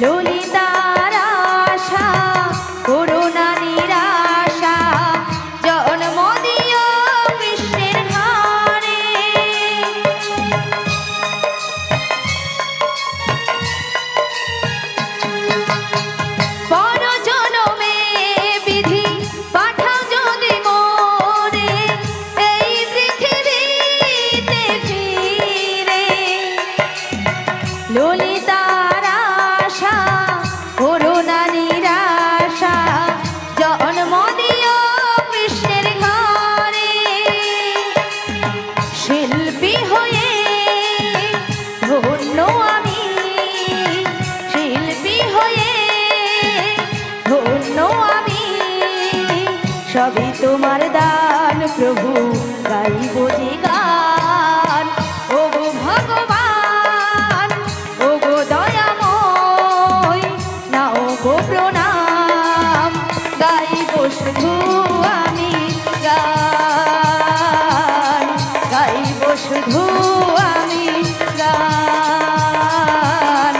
ললিতার আশা করুণা নিরাশা জন্ম দিও কৃষ্ণের ঘরে। পর জনমে বিধি পাঠাও যদি মোরে এই পৃথিবীতে ফিরে। ললিতার আশা করুণা নিরাশা জন্ম দিও কৃষ্ণের ঘরে। শিল্পী হয়ে ধন্য আমি, শিল্পী হয়ে ধন্য আমি, সবই তোমার দান প্রভু গাইব যে গান। ওগো ভগবান ওগো দয়াময় নাও গো প্রণাম, গাইব শুধু আমি গান, গাইব শুধু আমি গান,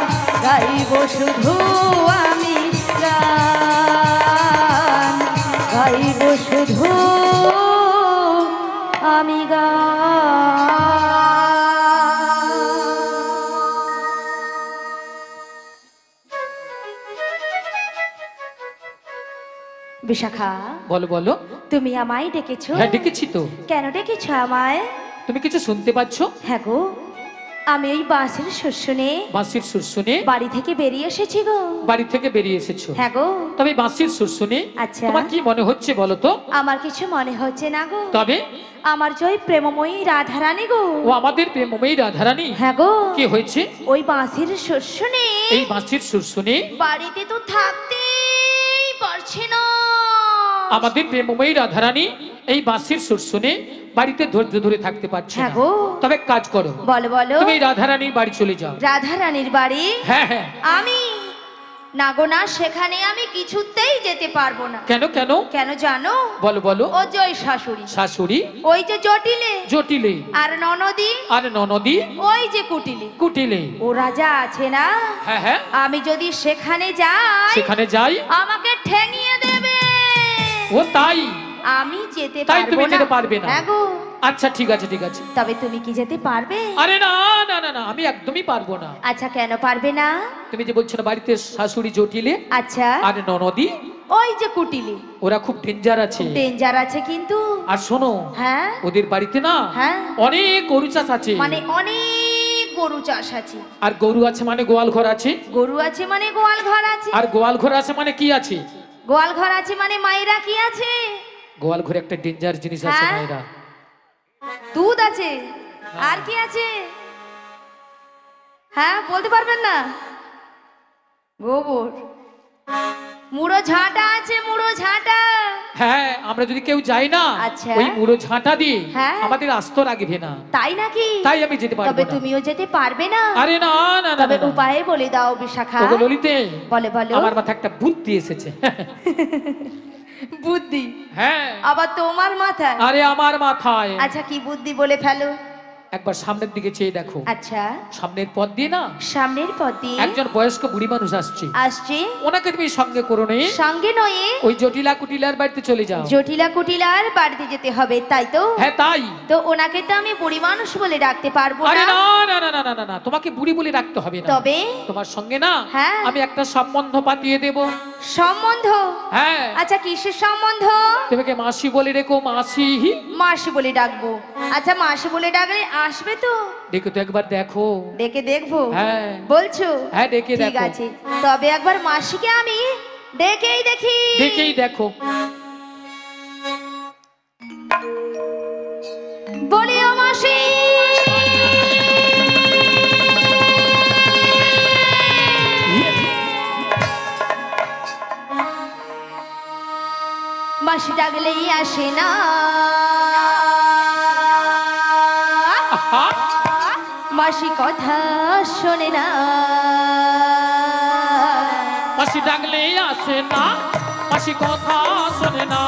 গাইব শুধু আমি গান, গাইব শুধু আমি গান। বিশাখা, বলো বলো। তুমি আমায় ডেকেছো? হ্যাঁ ডেকেছি তো। কেন ডেকেছো আমায়? তুমি কিছু শুনতে পাচ্ছ? হ্যাঁ গো, আমি ওই বাঁশির সুর শুনে বাঁশির সুর শুনে বাড়ি থেকে বেরিয়ে এসেছি গো। বাড়ি থেকে বেরিয়ে এসেছো? হ্যাঁ গো। তবে বাঁশির সুর শুনে আচ্ছা। তোমার কি মনে হচ্ছে বলো তো? আমার কিছু মনে হচ্ছে না গো। তবে আমার জয় প্রেমময়ী রাধারানী গো। ও আমাদের প্রেমময়ী রাধারানী। হ্যাঁ গো। কি হয়েছে? ওই বাঁশির সুর শুনে এই বাঁশির সুর শুনে বাড়িতে তো থাকতেই পারছে না। আমাদের প্রেমময়ী রাধারানী এই বাঁশির সুর শুনে বাড়িতে ধৈর্য ধরে থাকতে পারছে হ্যাঁ না। গো। তবে কাজ করো, বলো বলো। তুমি রাধারানীর বাড়ি চলে যাও। রাধারানীর বাড়ি? হ্যাঁ হ্যাঁ। আমি না গো না, সেখানে আমি কিছুতেই যেতে পারবো না। কেন কেন? কেন জানো? বলো বলো। ও জয় শাশুড়ি, শাশুড়ি ওই যে জটিলে, জটিলে, আর ননদি, আর ননদি ওই যে কুটিলে। কুটিলে। ও রাজা আছে না, হ্যাঁ হ্যাঁ। আমি যদি সেখানে যাই সেখানে যাই আমাকে ঠেঙিয়ে দেবে। ও তাই? আমি যেতে তাই পারবো তুমি না। যেতে পারবে না? হ্যাঁ গো। আচ্ছা ঠিক আছে ঠিক আছে। তবে তুমি কি যেতে পারবে? আরে না না না না, আমি একদমই পারবো না। আচ্ছা কেন পারবে না? তুমি যে বলছো না বাড়িতে শাশুড়ি জটিলে আচ্ছা আর ননদি, ওই যে কুটিলে, ওরা খুব ডেঞ্জার আছে। ডেঞ্জার আছে কিন্তু। আর শোনো, হ্যাঁ ওদের বাড়িতে না হ্যাঁ অনেক গরু চাষ আছে। মানে অনেক গরু চাষ আছে। আর গরু আছে মানে গোয়াল ঘর আছে। গরু আছে মানে গোয়াল ঘর আছে। আর গোয়াল ঘর আছে মানে কি আছে? গোয়াল ঘর আছে মানে মায়েরা কি আছে? গোয়াল ঘরে একটা ডেঞ্জার জিনিস আছে হ্যাঁ? মায়েরা। দুধ আছে। আর কি আছে? হ্যাঁ বলতে পারবেন না? গোবর, মুড়ো ঝাঁটা আছে, মুড়ো ঝাঁটা। হ্যাঁ, আমরা যদি কেউ যাই না আচ্ছা। ওই মুড়ো ঝাঁটা দিয়ে হ্যাঁ। আমাদের আস্ত রাখবে না। তাই নাকি? তাই আমি যেতে পারবো তবে না। তুমিও যেতে পারবে না? আরে না না না তবে না। উপায় বলে দাও বিশাখা। ওগো ললিতে, বলে বলো। আমার মাথায় একটা বুদ্ধি এসেছে। বুদ্ধি? হ্যাঁ। আবার তোমার মাথায়? আরে আমার মাথায়। আচ্ছা কি বুদ্ধি বলে ফেলো। একবার সামনের দিকে চেয়ে দেখো। আচ্ছা সামনের পথ দিয়ে না সামনের পথ দিয়ে একজন বয়স্ক বুড়ি মানুষ আসছে। আসছে। ওনাকে তুমি সঙ্গে করো নে, সঙ্গে নয়ে ওই জটিলা কুটিলার বাড়িতে চলে যাও। জটিলা কুটিলার বাড়িতে যেতে হবে, তাই তো? হ্যাঁ তাই। তো ওনাকে তো আমি বুড়ি মানুষ বলে ডাকতে পারবো আরে না। না না না না না না, তোমাকে বুড়ি বলে রাখতে হবে না। তবে তোমার সঙ্গে না হ্যাঁ। আমি একটা সম্বন্ধ পাতিয়ে দেব। সম্বন্ধ? হ্যাঁ। আচ্ছা কিসের সম্বন্ধ? তোমাকে মাসি বলে রেখো, মাসি। মাসি বলে ডাকবো। আচ্ছা মাসি বলে ডাকলে আসবে তো? দেখো তো একবার দেখো। ডেকে দেখবো? হ্যাঁ। বলছো? হ্যাঁ ডেকে ঠিক দেখো। আছে, তবে একবার মাসিকে আমি ডেকেই দেখি। দেখেই দেখো। বলি ও মাসি। মাসি ডাকলেই আসে না। আহা, মাসি কথা শোনে না। মাসি ডাকলে আসে না, মাসি কথা শোনে না।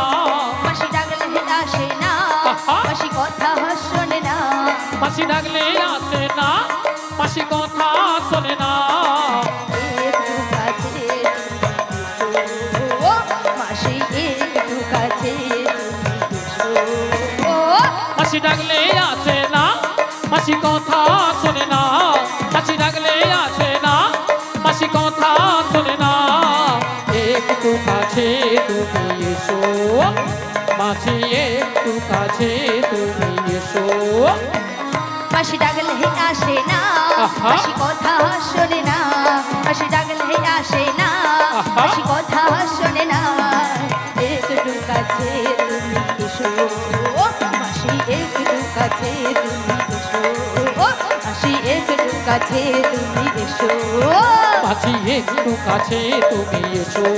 মাসি ডাকলে আসে না। আহা। মাসি কথা শোনে না। মাসি ডাকলে আসে না, মাসি কথা শোনে না। একটু মাসি কথা শোনে না, মাসি ডাকলে আসে না, মাসি কথা শোনে না। একটু কাছে তুমি এসো, মাসি একটু কাছে তুমি এসো, মাসি একটু কাছে তুমি এসো। মাছি একটু কাছে তুমি এসো,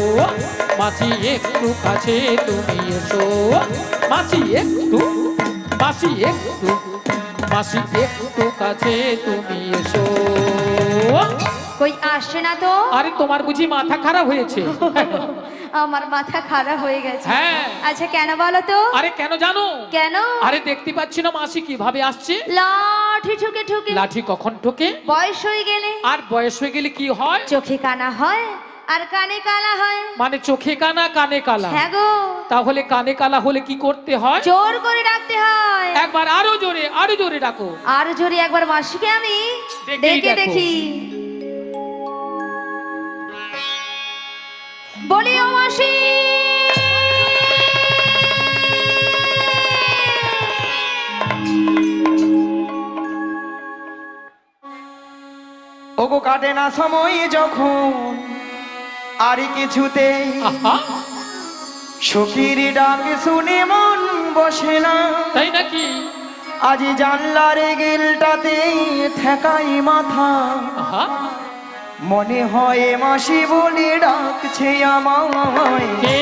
মাছি একটু কাছে তুমি এসো, মাছি একটু, মাছি একটু, মাছি একটু কাছে তুমি এসো। কই আসে না তো? আরে তোমার বুঝি মাথা খারাপ হয়েছে? আমার মাথা খারাপ হয়ে গেছে। হ্যাঁ। আচ্ছা কেন বলো তো? আরে কেন জানো? কেন? আরে দেখতে পাচ্ছি না মাসি কিভাবে আসছে? লাঠি ঠুকে ঠুকে। লাঠি কখন ঠোকে? বয়স হয়ে গেলে। আর বয়স হয়ে গেলে কি হয়? চোখে কানা হয় আর কানে কালা হয়। মানে চোখে কানা কানে কালা? হ্যাঁ গো। তাহলে কানে কালা হলে কি করতে হয়? জোর করে ডাকতে হয়। একবার আরো জোরে ডাকো। আর জোরে একবার মাসিকে আমি ডেকেই ডেকে দেখো। দেখি। বলি ও মাসি, ওগো কাটে না সময় যখন আর কিছুতে আহা, সখীর ডাক শুনে মন বসে না। তাই নাকি? আজ জানলার গিলটাতে ঠেকাই মাথা, আহা, মনে হয় মাসি বলে ডাকছে আমায়। কে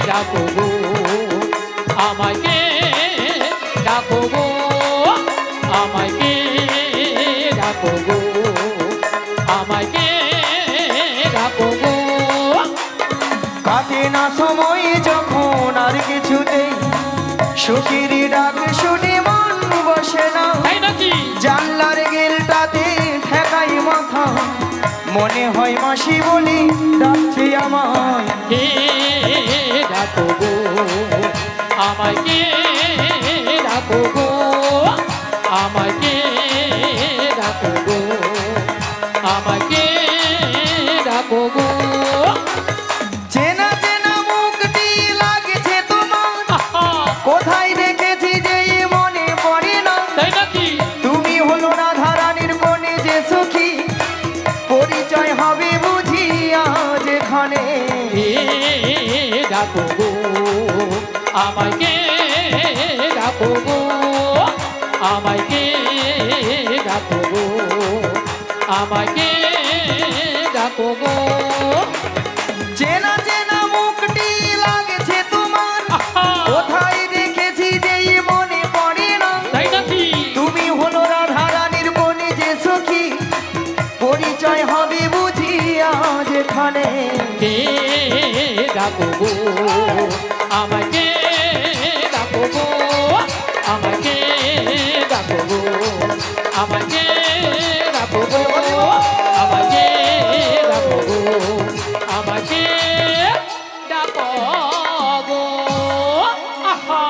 ডাকো গো আমায়, কে ডাকো গো আমায়, কে ডাকো গো আমায়, কে ডাকো গো। কাটে না সময় যখন আর কিছুতেই সখীর ডাক শুনে মন বসে না। তাই নাকি? জানলার গেলটাতে ঠেকাই মাথা, মনে হয় মাসি বলি ডাকছে আমায়। কে ডাকো গো আমায়, কে ডাকো গো আমায়, কে ডাকো গো আমায়, কে ডাকো গো। চেনা চেনা মুখটি লাগছে তোমার, আহা, কোথায় দেখেছি যে মনে পড়ে না। তাই নাকি? তুমি হলো না ধারানির বনে যে সখী, পরিচয় হবে বুঝি আজ এখানে। কে ডাকো গো আমায়, কে ডাকো গো আমায়, কে ডাকো গো আমায়, কে ডাকো গো। চেনা চেনা মুখটি লাগছে তোমার, আহা, কোথায় দেখেছি যে মনে পড়ে না। তাই নাকি? তুমি হলো রাধা রানীর বনে যে সখী, পরিচয় হবে বুঝি আজ এখানে। কে ডাকো গো আমায়, কে ডাকো গো আমায়, কে ডাকো গো আমায়, কে ডাকো গো আমায়, কে ডাকো গো আমায়, কে ডাকো গো। আহা,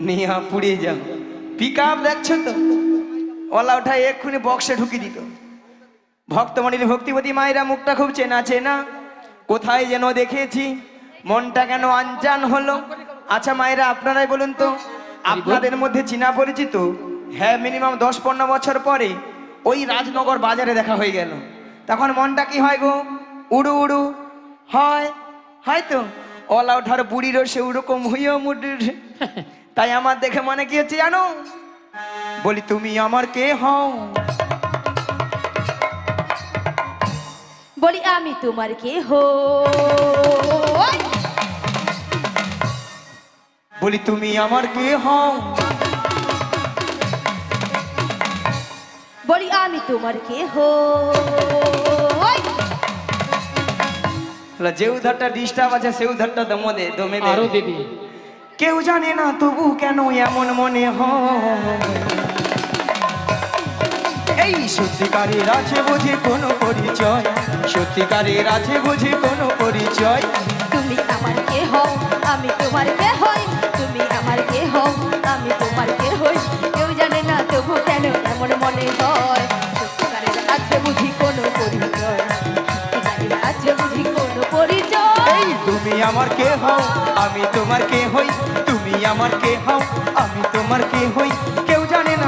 নিয়া পুড়িয়ে যাও। পিক আপ দেখছো তো, ওলা উঠায় এক্ষুনি বক্সে ঢুকিয়ে দিত। ভক্তমণির ভক্তিপতি মায়েরা মুখটা খুব চেনা চেনা, কোথায় যেন দেখেছি, মনটা কেন আনজান হলো। আচ্ছা মায়েরা আপনারাই বলুন তো, আপনাদের মধ্যে চিনা পরিচিত? হ্যাঁ, মিনিমাম 10-15 বছর পরে ওই রাজনগর বাজারে দেখা হয়ে গেল, তখন মনটা কি হয় গো? উড়ু উড়ু হয়, হয়তো ওলা ওঠার বুড়িরও সে ওরকম হইও মুড়ির। তাই আমার দেখে মনে কি হচ্ছে জানো? বলি তুমি আমার কে হও? বলি আমি তোমার কে হো? বলি তুমি আমার কে হও? বলি আমি তোমার কে হো? যে উধারটা ডিস্টার্ব আছে সে উধারটা দমে দমে আরো দেবী। কেউ জানে না তবু কেন এমন মনে হয়। এই সত্যিকারের আছে বুঝি কোনো পরিচয়, সত্যিকারের আছে বুঝি কোনো পরিচয়। তুমি আমার কে হও? আমি তোমার কে হই? তুমি আমার কে হও? আমি তোমার কে হই? কেউ জানে না তবু কেন এমন মনে হয়। সত্যিকারের আছে বুঝি কোনো পরিচয়, সত্যিকারের আছে বুঝি কোনো পরিচয়। এই তুমি আমার কে হও? আমি তোমার কে হই? তুমি আমার কে হও? আমি তোমার কে হই? কেউ জানে না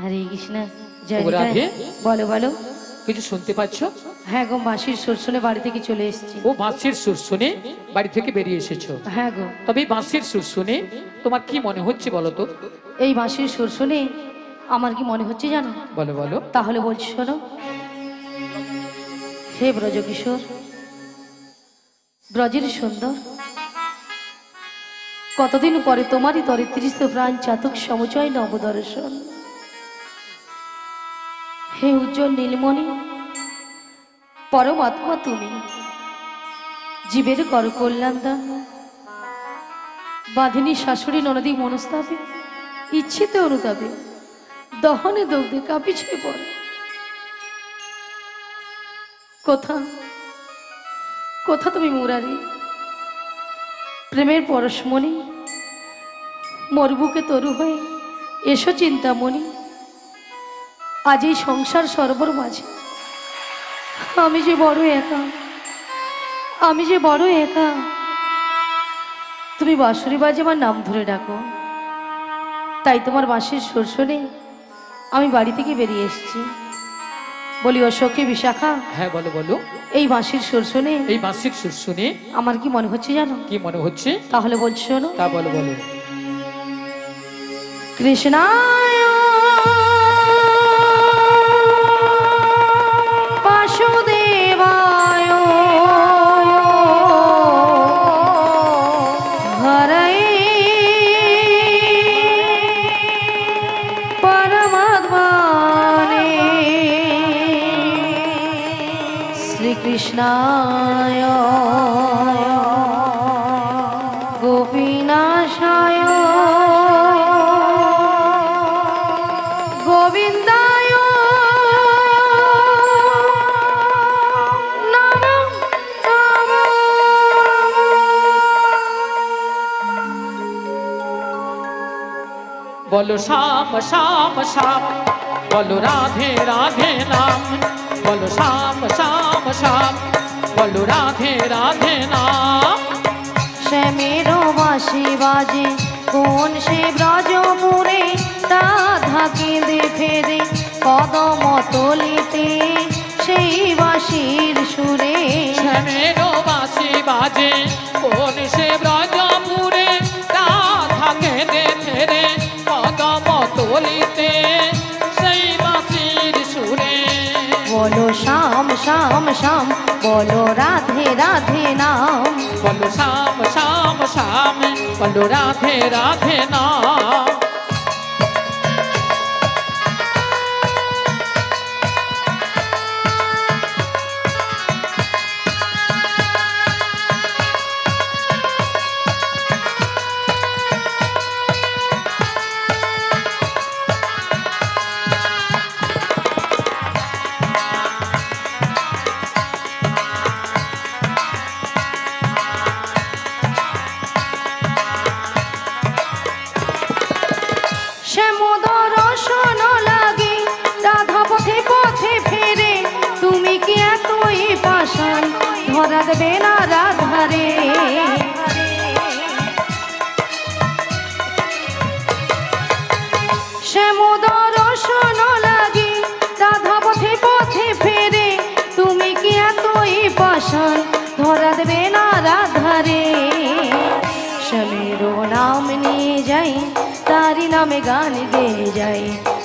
হরে কৃষ্ণ ও জয় রাধে। বলো বলো। কিছু শুনতে পাচ্ছ? হ্যাঁ গো, বাঁশির সুর শুনে বাড়ি থেকে চলে এসেছি। ও বাঁশির সুর শুনে বাড়ি থেকে বেরিয়ে এসেছো? হ্যাঁ গো। তবে এই বাঁশির সুর শুনে তোমার কি মনে হচ্ছে বলো তো? এই বাঁশির সুর শুনে আমার কি মনে হচ্ছে জানো? বলো বলো। তাহলে বলছি শোনো। হে ব্রজকিশোর, ব্রজের সুন্দর, কতদিন পরে তোমারই তরে তৃষ্ণ প্রাণ চাতক সমচয় নবদর্শন। হে উজ্জ্বল নীলমণি, পরমাত্মা তুমি, জীবের কর কল্যাণ দান, বাঁধিনী শাশুড়ি ননদী মনস্তাপে, ইচ্ছিতে অনুতাপে, দহনে দগ্ধে কাঁপিছে পড়ে। কোথা কোথা তুমি মুরারি, প্রেমের পরশমণি, মোর বুকে তরু হয়ে এসো চিন্তামণি। আজ এই সংসার সর্বর মাঝে আমি যে বড় একা, আমি যে বড় একা। তুমি বাঁশুরি বাজে আমার নাম ধরে ডাকো, তাই তোমার বাঁশির সুর শুনে আমি বাড়ি থেকে বেরিয়ে এসেছি। বলি ও সখী বিশাখা। হ্যাঁ বলো বলো। এই বাঁশির সুর শুনে এই বাঁশির সুর শুনে আমার কি মনে হচ্ছে জানো? কি মনে হচ্ছে? তাহলে বলছি শোনো। তা বলো বলো। কৃষ্ণায় বাসুদেবায় হরে পরমাত্মনে শ্রীকৃষ্ণায় গোপীনাশায় গোবিন্দায় নমো নমো। বলো শ্যাম শ্যাম শ্যাম, বলো রাধে রাধে নাম, বলো শ্যাম শ্যাম শ্যাম, বলো রাধে রাধে নাম। শ্যামের বাঁশি বাজে কোন সে ব্রজপুরে, রাধা কেঁদে ফেরে কদম তলিতে সেই বাঁশির সুরে। শ্যামের বাঁশি বাজে কোন সে ব্রজপুরে, রাধা কেঁদে ফেরে কদম তলিতে সেই বাঁশির সুরে। বলো শ্যাম শ্যাম শ্যাম, বলো রাধে রাধে নাম, বলো শ্যাম শ্যাম শ্যাম, বলো রাধে রাধে নাম। শ্যামদর্শন লাগে রাধা পথে পথে ফেরে, তুমি কি এতই পাষাণ ধরা দেবে না রাধারে। শ্যামদর্শন লাগে রাধা পথে পথে ফেরে, তুমি কি এতই পাষাণ ধরা দেবে না রাধারে। শ্যামের নাম নিয়ে যাই, তারি নামে গান গেয়ে যাই,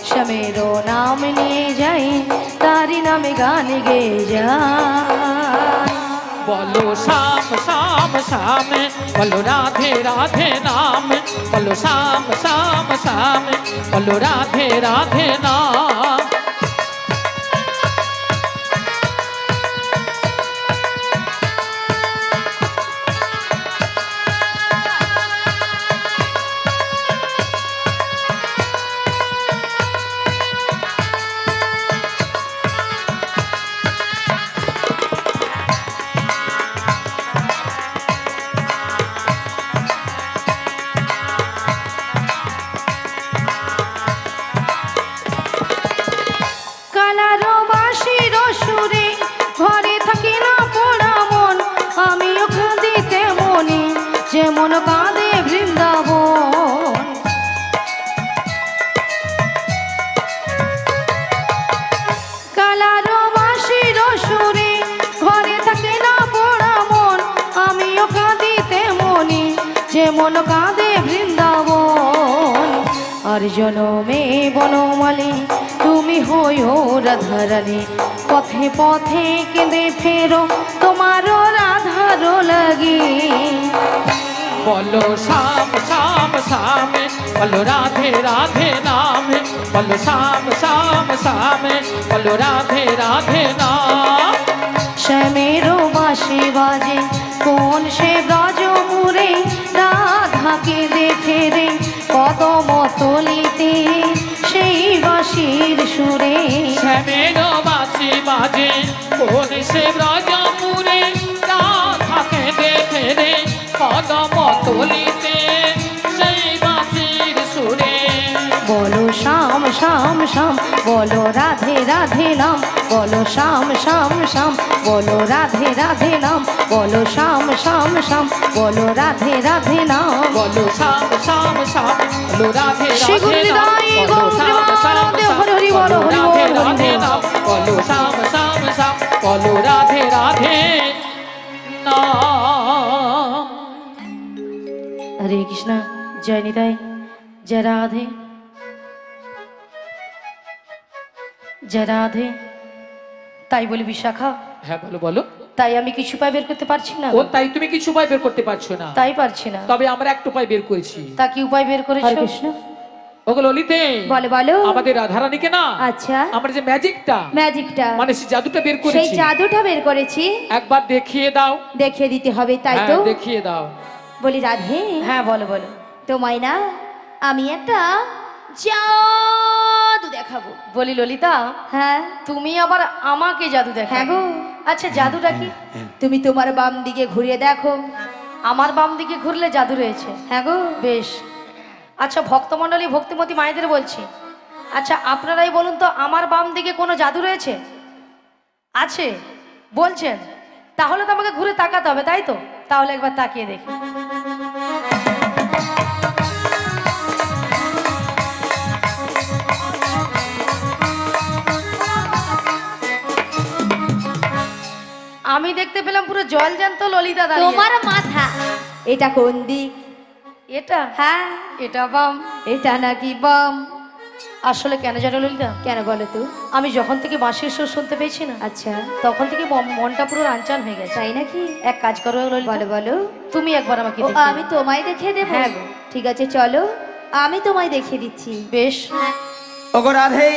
শ্যামের নাম নিয়ে যাই, তারি নামে গান গেয়ে যাই। বলো শ্যাম শ্যাম শ্যাম, বলো রাধে রাধে নাম, বলো শ্যাম শ্যাম শ্যাম, বলো রাধে রাধে নাম। যেমন কাঁদে বৃন্দাবন। মন কাঁদে বৃন্দাবন। আর জনমে বনমালী তুমি হইও রাধারানী, পথে পথে কেঁদে ফেরো তোমারও রাধার লাগি। বলো শ্যাম শ্যাম শ্যামে, বলো রাধে রাধে নামে, বলো শ্যাম শ্যাম শ্যামে, বলো রাধে রাধে নাম। শ্যামেরও বাঁশি বাজে কোন সে ব্রজ মুরে, রাধাকে দেখে রে কদম তলিতে সেই বাঁশির সুরে। শ্যামের বাঁশি বাজে কোন সে ব্রজপুরে, রাধাকে দেখে রে কদম তলিতে সেই বাঁশির সুরে। বলো শ্যাম শ্যাম শ্যাম, বলো রাধে রাধে নাম, বলো শ্যাম শ্যাম শ্যাম, বলো রাধে রাধে নাম, বলো শ্যাম শ্যাম শ্যাম, বলো রাধে রাধে নাম। বলো শ্যাম শ্যাম শ্যাম, বলো রাধে শ্রী রাধে নাম, গুরুনিতাই বলো শ্যাম শ্যাম গৌরবানন্দে শ্যাম, হরি হরি বলো বলো হরি রাধে বল হরি রাধে বল। নাম, বলো শ্যাম শ্যাম শ্যাম, বলো রাধে রাধে নাম। হরে কৃষ্ণ, জয় নিতাই, জয় রাধে, জয় রাধে। তাই বলি বিশাখা, হ্যাঁ বলো বলো। তাই আমি কিছু উপায় বের করতে পারছি না। ও তাই তুমি কিছু উপায় বের করতে পারছো না? তাই পারছি না। তবে আমরা একটা উপায় বের করেছি। তা কি উপায় বের করেছো? হরে কৃষ্ণ। ওগো ললিতে, বলো বলো। আমাদের রাধারানীকে না, আচ্ছা, আমরা যে ম্যাজিকটা ম্যাজিকটা মানে সেই জাদুটা বের সেই করেছি, জাদুটা বের করেছি, একবার দেখিয়ে দাও। দেখিয়ে দিতে হবে তাই হ্যাঁ, তো? দেখিয়ে দাও। বলি রাধে, হ্যাঁ বলো বলো। তোমায় না আমি একটা জাদু দেখাবো। বলি ললিতা, হ্যাঁ তুমি আবার আমাকে জাদু দেখাবো? হ্যাঁ গো। আচ্ছা জাদুটা কি? তুমি তোমার বাম দিকে ঘুরিয়ে দেখো। আমার বাম দিকে ঘুরলে জাদু রয়েছে? হ্যাঁ গো। বেশ। আচ্ছা ভক্তমণ্ডলী ভক্তিমতী মায়েদের বলছি, আচ্ছা আপনারাই বলুন তো আমার বাম দিকে কোনো জাদু রয়েছে? আছে বলছেন? তাহলে তো আমাকে ঘুরে তাকাতে হবে তাই তো? তাহলে একবার তাকিয়ে দেখি। আমি দেখতে পেলাম পুরো জল জ্যান্ত ললিতা দাঁড়িয়ে। তোমার মাথা এটা কোন দিক? এটা? হ্যাঁ এটা বাম। এটা নাকি বাম? আসলে কেন জানো ললিতা? কেন বলো তো? আমি যখন থেকে বাঁশির সুর শুনতে পেয়েছি না, আচ্ছা তখন থেকে মনটা পুরো রাঞ্চান হয়ে গেছে। তাই নাকি? এক কাজ করো ললিতা, বলো বলো। তুমি একবার আমাকে ও দেখিয়ে আমি দাও। তোমায় দেখিয়ে দেবো? হ্যাঁ গো। ঠিক আছে চলো, আমি তোমায় দেখিয়ে দিচ্ছি। বেশ। ওগো রাধে,